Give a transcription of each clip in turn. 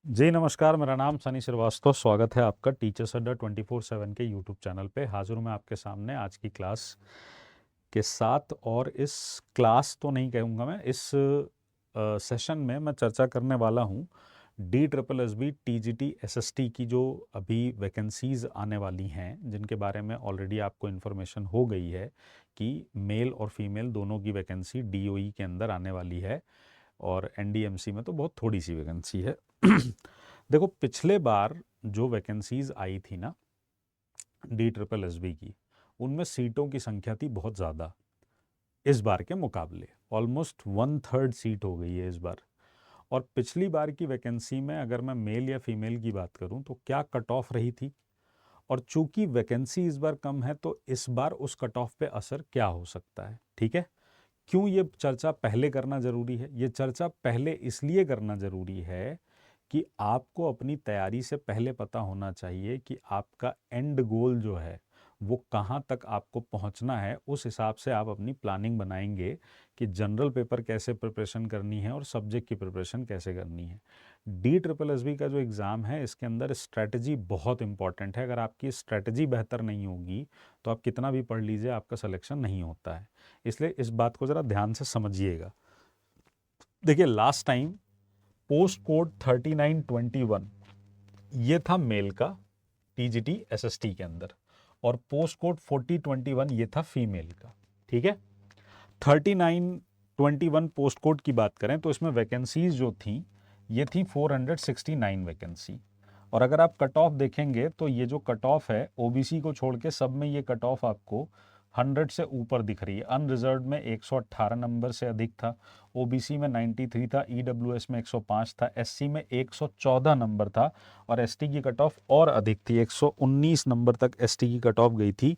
जी नमस्कार, मेरा नाम सनी श्रीवास्तव। स्वागत है आपका टीचर्स अड्डा 24/7 के यूट्यूब चैनल पे। हाजिर हूँ मैं आपके सामने आज की क्लास के साथ। और इस क्लास तो नहीं कहूँगा मैं, इस सेशन में मैं चर्चा करने वाला हूँ DSSB TGT SST की जो अभी वैकेंसीज़ आने वाली हैं, जिनके बारे में ऑलरेडी आपको इन्फॉर्मेशन हो गई है कि मेल और फीमेल दोनों की वैकेंसी DOE के अंदर आने वाली है और NDMC में तो बहुत थोड़ी सी वैकेंसी है। देखो, पिछले बार जो वैकेंसीज आई थी ना DSSB की, उनमें सीटों की संख्या थी बहुत ज़्यादा इस बार के मुकाबले। ऑलमोस्ट 1/3 सीट हो गई है इस बार। और पिछली बार की वैकेंसी में अगर मैं मेल या फीमेल की बात करूं तो क्या कट ऑफ रही थी, और चूंकि वैकेंसी इस बार कम है तो इस बार उस कट ऑफ पे असर क्या हो सकता है। ठीक है, क्यों ये चर्चा पहले करना ज़रूरी है? ये चर्चा पहले इसलिए करना ज़रूरी है कि आपको अपनी तैयारी से पहले पता होना चाहिए कि आपका एंड गोल जो है वो कहाँ तक आपको पहुँचना है। उस हिसाब से आप अपनी प्लानिंग बनाएंगे कि जनरल पेपर कैसे प्रिपरेशन करनी है और सब्जेक्ट की प्रिपरेशन कैसे करनी है। DSSB का जो एग्ज़ाम है, इसके अंदर स्ट्रैटेजी बहुत इंपॉर्टेंट है। अगर आपकी स्ट्रैटेजी बेहतर नहीं होगी तो आप कितना भी पढ़ लीजिए, आपका सिलेक्शन नहीं होता है। इसलिए इस बात को ज़रा ध्यान से समझिएगा। देखिए, लास्ट टाइम पोस्ट कोड 3921 ये था मेल का TGT SST के अंदर, और पोस्ट कोड 4021 ये था फीमेल का। ठीक है, 3921 पोस्ट कोड की बात करें तो इसमें वैकेंसीज जो थी ये थी 469 वैकेंसी। और अगर आप कट ऑफ देखेंगे तो ये जो कट ऑफ है OBC को छोड़ के सब में ये कट ऑफ आपको 100 से ऊपर दिख रही है। अनरिजर्व में 118 नंबर से अधिक था, OBC में 93 था, EWS में 105 था, SC में 114 नंबर था, और ST की कट ऑफ और अधिक थी, 119 नंबर तक ST की कट ऑफ गई थी।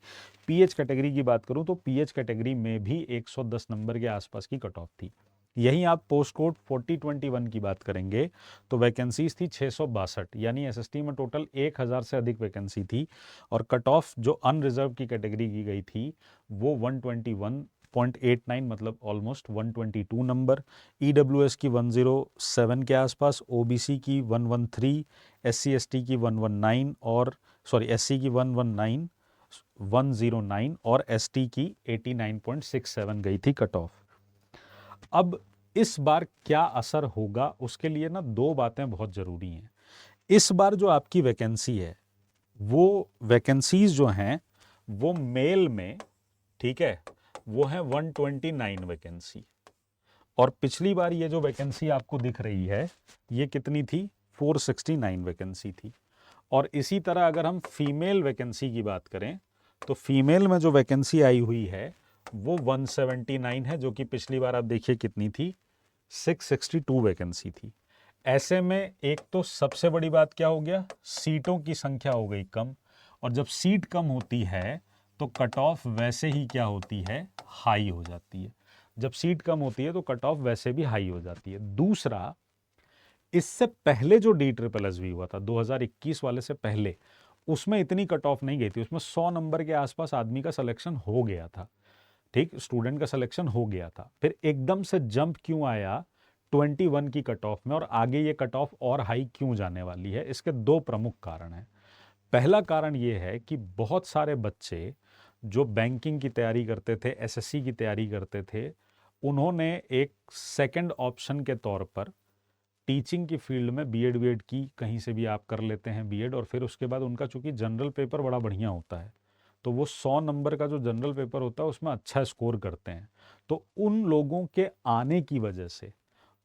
PH कैटेगरी की बात करूं तो PH कैटेगरी में भी 110 नंबर के आसपास की कट ऑफ थी। यहीं आप पोस्ट कोड 4021 की बात करेंगे तो वैकेंसीज थी 662, यानी एसएसटी में टोटल 1000 से अधिक वैकेंसी थी। और कट ऑफ जो अनरिजर्व की कैटेगरी की गई थी वो 121.89, मतलब ऑलमोस्ट 122 नंबर। EWS की 107 के आसपास, OBC की 113, SC/ST की 119, और सॉरी SC की 109 और ST की 89.67 गई थी कट ऑफ। अब इस बार क्या असर होगा उसके लिए ना दो बातें बहुत ज़रूरी हैं। इस बार जो आपकी वैकेंसी है, वो वैकेंसीज जो हैं वो मेल में, ठीक है, वो है 129 वैकेंसी। और पिछली बार ये जो वैकेंसी आपको दिख रही है ये कितनी थी? 469 वैकेंसी थी। और इसी तरह अगर हम फीमेल वैकेंसी की बात करें तो फीमेल में जो वैकेंसी आई हुई है वो 179 है, जो कि पिछली बार आप देखिए कितनी थी, 662 वैकेंसी थी। ऐसे में एक तो सबसे बड़ी बात क्या हो गया, सीटों की संख्या हो गई कम। और जब सीट कम होती है तो कट ऑफ वैसे ही क्या होती है, हाई हो जाती है। जब सीट कम होती है तो कट ऑफ वैसे भी हाई हो जाती है। दूसरा, इससे पहले जो DSSB हुआ था 2021 वाले से पहले, उसमें इतनी कट ऑफ नहीं गई थी। उसमें 100 नंबर के आसपास आदमी का सिलेक्शन हो गया था। ठीक, स्टूडेंट का सिलेक्शन हो गया था। फिर एकदम से जंप क्यों आया 21 की कट ऑफ में, और आगे ये कट ऑफ और हाई क्यों जाने वाली है? इसके दो प्रमुख कारण हैं। पहला कारण ये है कि बहुत सारे बच्चे जो बैंकिंग की तैयारी करते थे, SSC की तैयारी करते थे, उन्होंने एक सेकंड ऑप्शन के तौर पर टीचिंग की फील्ड में बीएड की, कहीं से भी आप कर लेते हैं बीएड, और फिर उसके बाद उनका चूंकि जनरल पेपर बड़ा बढ़िया होता है तो वो 100 नंबर का जो जनरल पेपर होता है उसमें अच्छा स्कोर करते हैं। तो उन लोगों के आने की वजह से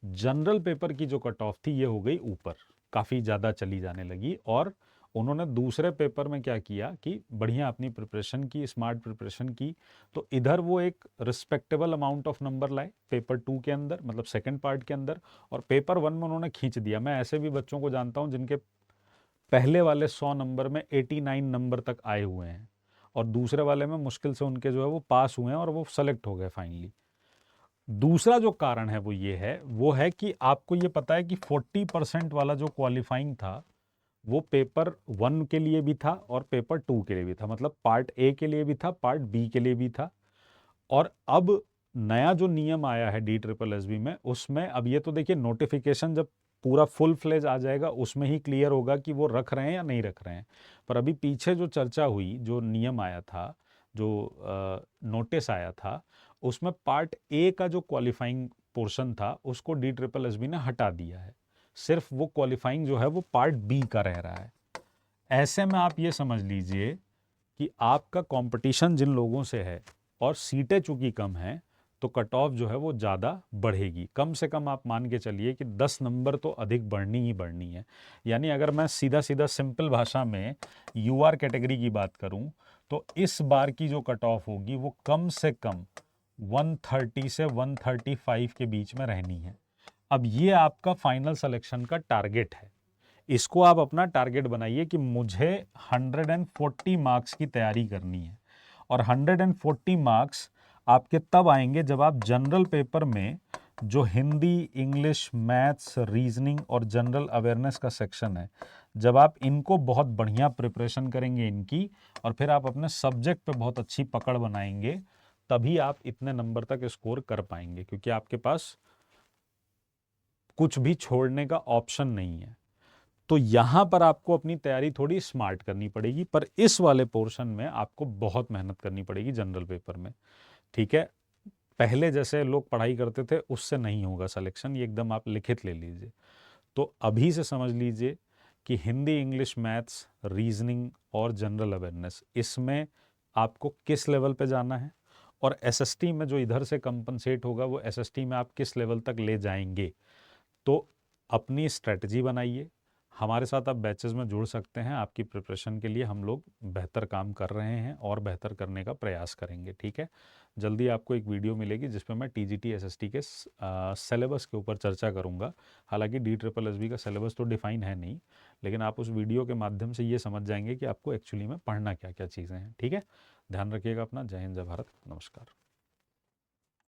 जनरल पेपर की जो कट ऑफ थी ये हो गई ऊपर, काफ़ी ज़्यादा चली जाने लगी। और उन्होंने दूसरे पेपर में क्या किया कि बढ़िया अपनी प्रिपरेशन की, स्मार्ट प्रिपरेशन की, तो इधर वो एक रिस्पेक्टेबल अमाउंट ऑफ नंबर लाए पेपर 2 के अंदर, मतलब सेकंड पार्ट के अंदर, और पेपर 1 में उन्होंने खींच दिया। मैं ऐसे भी बच्चों को जानता हूं जिनके पहले वाले 100 नंबर में 89 नंबर तक आए हुए हैं, और दूसरे वाले में मुश्किल से उनके जो है वो पास हुए हैं और वो सेलेक्ट हो गए फाइनली। दूसरा जो कारण है वो है कि आपको ये पता है कि 40% वाला जो क्वालिफाइंग था वो पेपर 1 के लिए भी था और पेपर 2 के लिए भी था, मतलब पार्ट ए के लिए भी था, पार्ट बी के लिए भी था। और अब नया जो नियम आया है DSSB में, उसमें अब ये तो देखिए नोटिफिकेशन जब पूरा फुल फ्लेज आ जाएगा उसमें ही क्लियर होगा कि वो रख रहे हैं या नहीं रख रहे हैं। पर अभी पीछे जो चर्चा हुई, जो नियम आया था, जो नोटिस आया था, उसमें पार्ट ए का जो क्वालिफाइंग पोर्शन था उसको DSSB ने हटा दिया है। सिर्फ वो क्वालिफाइंग जो है वो पार्ट बी का रह रहा है। ऐसे में आप ये समझ लीजिए कि आपका कंपटीशन जिन लोगों से है और सीटें चूंकि कम हैं तो कट ऑफ जो है वो ज़्यादा बढ़ेगी। कम से कम आप मान के चलिए कि 10 नंबर तो अधिक बढ़नी ही बढ़नी है। यानी अगर मैं सीधा सीधा सिंपल भाषा में यूआर कैटेगरी की बात करूं तो इस बार की जो कट ऑफ होगी वो कम से कम 130 से 135 के बीच में रहनी है। अब ये आपका फाइनल सिलेक्शन का टारगेट है। इसको आप अपना टारगेट बनाइए कि मुझे 140 मार्क्स की तैयारी करनी है। और 140 मार्क्स आपके तब आएंगे जब आप जनरल पेपर में जो हिंदी, इंग्लिश, मैथ्स, रीजनिंग और जनरल अवेयरनेस का सेक्शन है, जब आप इनको बहुत बढ़िया प्रिपरेशन करेंगे इनकी, और फिर आप अपने सब्जेक्ट पे बहुत अच्छी पकड़ बनाएंगे, तभी आप इतने नंबर तक स्कोर कर पाएंगे, क्योंकि आपके पास कुछ भी छोड़ने का ऑप्शन नहीं है। तो यहां पर आपको अपनी तैयारी थोड़ी स्मार्ट करनी पड़ेगी, पर इस वाले पोर्शन में आपको बहुत मेहनत करनी पड़ेगी जनरल पेपर में। ठीक है, पहले जैसे लोग पढ़ाई करते थे उससे नहीं होगा सिलेक्शन, ये एकदम आप लिखित ले लीजिए। तो अभी से समझ लीजिए कि हिंदी, इंग्लिश, मैथ्स, रीजनिंग और जनरल अवेयरनेस, इसमें आपको किस लेवल पे जाना है, और एसएसटी में जो इधर से कंपनसेट होगा वो एसएसटी में आप किस लेवल तक ले जाएंगे। तो अपनी स्ट्रेटजी बनाइए। हमारे साथ आप बैचेस में जुड़ सकते हैं। आपकी प्रिपरेशन के लिए हम लोग बेहतर काम कर रहे हैं और बेहतर करने का प्रयास करेंगे। ठीक है, जल्दी आपको एक वीडियो मिलेगी जिसपे मैं टीजीटी एसएसटी के सिलेबस के ऊपर चर्चा करूंगा। हालांकि DSSB का सिलेबस तो डिफाइन है नहीं, लेकिन आप उस वीडियो के माध्यम से ये समझ जाएंगे कि आपको एक्चुअली में पढ़ना क्या क्या चीज़ें हैं। ठीक है, ध्यान रखिएगा अपना। जय हिंद, जय भारत, नमस्कार।